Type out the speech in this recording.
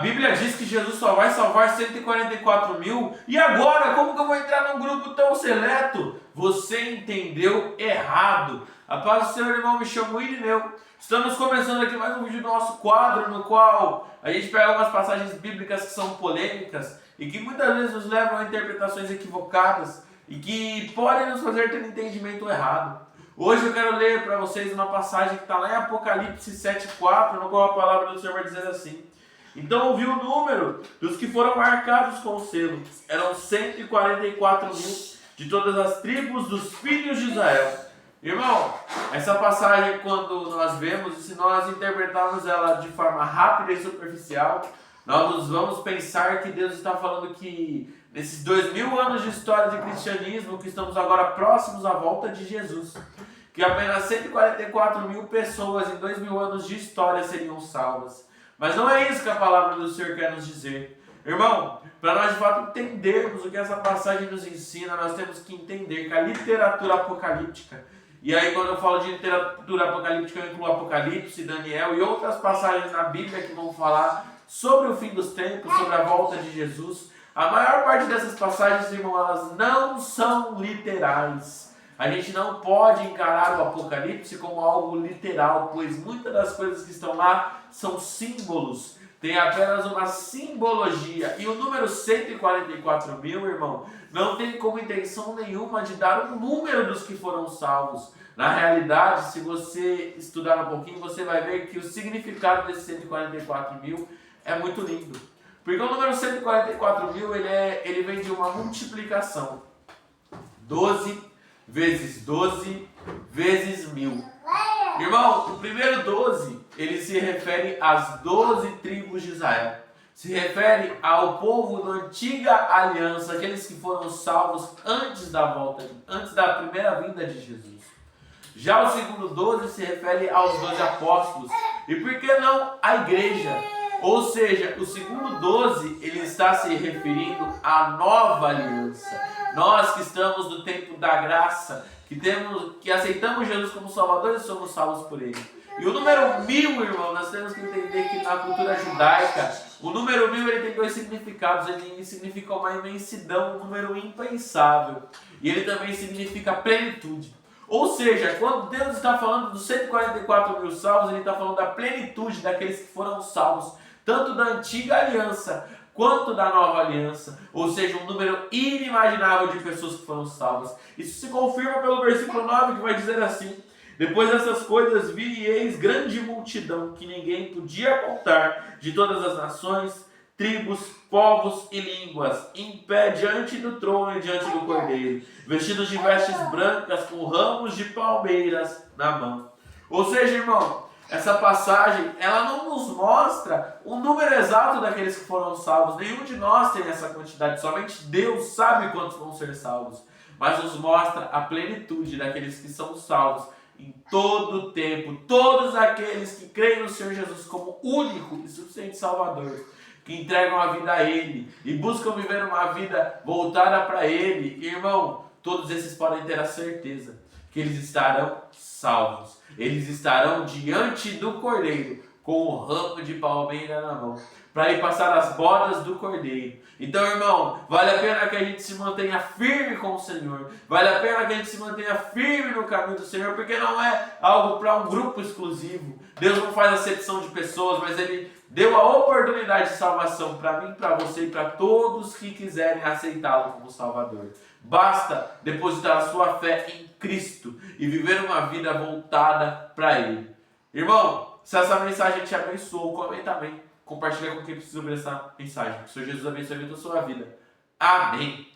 A Bíblia diz que Jesus só vai salvar 144 mil. E agora, como que eu vou entrar num grupo tão seleto? Você entendeu errado. A paz do Senhor, irmão, me chamo Irineu. Estamos começando aqui mais um vídeo do nosso quadro, no qual a gente pega algumas passagens bíblicas que são polêmicas e que muitas vezes nos levam a interpretações equivocadas e que podem nos fazer ter entendimento errado. Hoje eu quero ler para vocês uma passagem que está lá em Apocalipse 7,4, no qual a palavra do Senhor vai dizer assim: então ouvi o número dos que foram marcados com o selo. Eram 144 mil de todas as tribos dos filhos de Israel. Irmão, essa passagem, quando nós vemos, e se nós interpretarmos ela de forma rápida e superficial, nós vamos pensar que Deus está falando que nesses 2000 anos de história de cristianismo, que estamos agora próximos à volta de Jesus, que apenas 144 mil pessoas em 2000 anos de história seriam salvas. Mas não é isso que a palavra do Senhor quer nos dizer. Irmão, para nós de fato entendermos o que essa passagem nos ensina, nós temos que entender que a literatura apocalíptica, e aí quando eu falo de literatura apocalíptica, eu incluo Apocalipse, Daniel e outras passagens na Bíblia que vão falar sobre o fim dos tempos, sobre a volta de Jesus. A maior parte dessas passagens, irmão, elas não são literais. A gente não pode encarar o Apocalipse como algo literal, pois muitas das coisas que estão lá são símbolos, tem apenas uma simbologia. E o número 144 mil, irmão, não tem como intenção nenhuma de dar o número dos que foram salvos. Na realidade, se você estudar um pouquinho, você vai ver que o significado desse 144 mil é muito lindo. Porque o número 144 mil, ele vem de uma multiplicação. 12 vezes 12 vezes 1000. Irmão, o primeiro 12, ele se refere às 12 tribos de Israel. Se refere ao povo da antiga aliança, aqueles que foram salvos antes da primeira vinda de Jesus. Já o segundo 12 se refere aos 12 apóstolos. E por que não à igreja? Ou seja, o segundo 12, ele está se referindo à nova aliança. Nós que estamos no tempo da graça, que aceitamos Jesus como Salvador e somos salvos por Ele. E o número 1000, irmão, nós temos que entender que na cultura judaica, o número 1000 ele tem dois significados. Ele significa uma imensidão, um número impensável. E ele também significa plenitude. Ou seja, quando Deus está falando dos 144 mil salvos, Ele está falando da plenitude daqueles que foram salvos, tanto da antiga aliança quanto da nova aliança, ou seja, um número inimaginável de pessoas que foram salvas. Isso se confirma pelo versículo 9, que vai dizer assim: depois dessas coisas vi e eis grande multidão, que ninguém podia contar, de todas as nações, tribos, povos e línguas, em pé diante do trono e diante do Cordeiro, vestidos de vestes brancas, com ramos de palmeiras na mão. Ou seja, irmão, essa passagem, ela não nos mostra o número exato daqueles que foram salvos. Nenhum de nós tem essa quantidade. Somente Deus sabe quantos vão ser salvos. Mas nos mostra a plenitude daqueles que são salvos em todo o tempo. Todos aqueles que creem no Senhor Jesus como único e suficiente Salvador, que entregam a vida a Ele e buscam viver uma vida voltada para Ele. Irmão, todos esses podem ter a certeza que eles estarão salvos. Eles estarão diante do Cordeiro com o ramo de palmeira na mão, para ir passar as bodas do Cordeiro. Então, irmão, vale a pena que a gente se mantenha firme com o Senhor. Vale a pena que a gente se mantenha firme no caminho do Senhor, porque não é algo para um grupo exclusivo. Deus não faz acepção de pessoas, mas Ele deu a oportunidade de salvação para mim, para você e para todos que quiserem aceitá-lo como Salvador. Basta depositar a sua fé em Cristo e viver uma vida voltada para Ele. Irmão, se essa mensagem te abençoou, comenta amém. Compartilha com quem precisa ouvir essa mensagem. Que o Senhor Jesus abençoe a sua vida. Amém.